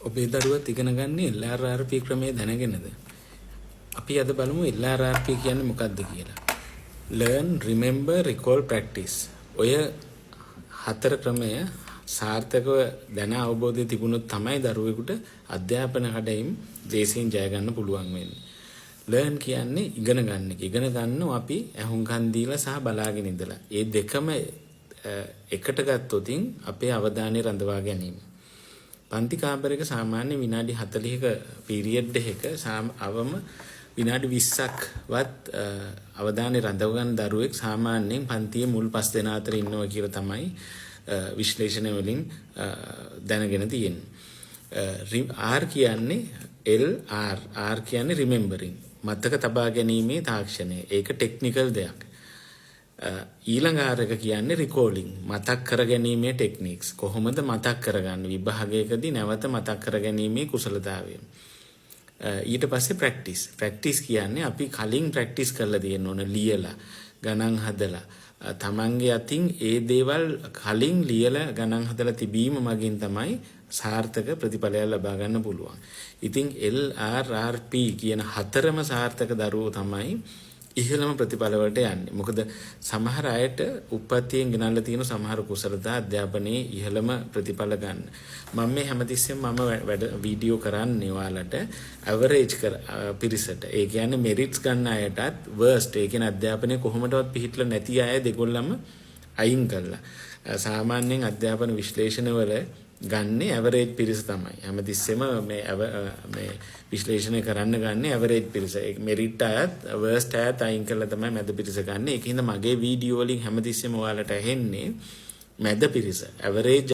ඔබේ දරුවත් ඉගෙන ගන්නේ LRRP ක්‍රමයේ දැනගෙනද? අපි අද බලමු LRRP කියන්නේ මොකක්ද කියලා. Learn, Remember, Recall, Practice. ඔය හතර ක්‍රමය සාර්ථකව දැන අවබෝධය තිබුණොත් තමයි දරුවෙකුට අධ්‍යාපන කඩයින් දේශයෙන් ජය ගන්න පුළුවන් වෙන්නේ. Learn කියන්නේ ඉගෙන ගන්න එක. ඉගෙන ගන්නවා අපි ඇහුම්කන් දීලා සහ බලාගෙන ඉඳලා. මේ දෙකම එකට ගත්තොතින් අපේ අවධානය රඳවා ගැනීම. පන්ති කාමරයක සාමාන්‍ය විනාඩි 40ක පීරියඩ් එකක අවම විනාඩි 20ක්වත් අවධානය රඳව ගන්න දරුවෙක් සාමාන්‍යයෙන් පන්තියේ මුල් 5 දෙනා අතර ඉන්නවා කියලා තමයි විශ්ලේෂණ වලින් දැනගෙන තියෙන්නේ. R කියන්නේ R කියන්නේ remembering. මතක තබා ගැනීමේ තාක්ෂණය. ඒක ටෙක්නිකල් දෙයක්. ඊළඟ R එක කියන්නේ recalling. මතක් කර ගැනීමේ ටෙක්නික්ස්. කොහොමද මතක් කරගන්නේ? විභාගයකදී නැවත මතක් කර ගැනීමේ කුසලතාවය. ඊට පස්සේ ප්‍රැක්ටිස් කියන්නේ අපි කලින් ප්‍රැක්ටිස් කරලා තියෙන්න ඕන ලියලා ගණන් හදලා තමන්ගේ අතින් ඒ දේවල් කලින් ලියලා ගණන් හදලා තිබීම මගින් තමයි සාර්ථක ප්‍රතිඵලයක් ලබා ගන්න පුළුවන්. ඉතින් LRRP කියන හතරම සාර්ථක දරුවෝ තමයි ඉහළම ප්‍රතිඵල වලට යන්නේ. මොකද සමහර අයට උප්පත්තියෙන් ගෙනල්ලා තියෙන සමහර කුසලතා අධ්‍යාපනයේ ඉහළම ප්‍රතිඵල ගන්න. මම මේ හැමතිස්සෙම වීඩියෝ කරන්නේ ඔයාලට ඇවරේජ් පිරිසට. ඒ කියන්නේ මෙරිට්ස් ගන්න අයටත් වර්ස්ට් ඒ කියන්නේ අධ්‍යාපනයේ කොහොමදවත් පිළිහිట్లా නැති අය දෙගොල්ලම අයින් කළා. සාමාන්‍යයෙන් අධ්‍යාපන විශ්ලේෂණ වල ගන්නේ ඇවරේජ් පිරිස තමයි. හැමතිස්සෙම මේ විශ්ලේෂණය කරන්න ගන්නේ ඇවරේජ් පිරිස. ඒ මෙරිට් අයත් වර්ස්ට් අයත් අයින් කරලා තමයි මැද පිරිස ගන්න. ඒකින්ද මගේ වීඩියෝ වලින් හැමතිස්සෙම ඔයාලට ඇහෙන්නේ මැද පිරිස. ඇවරේජ්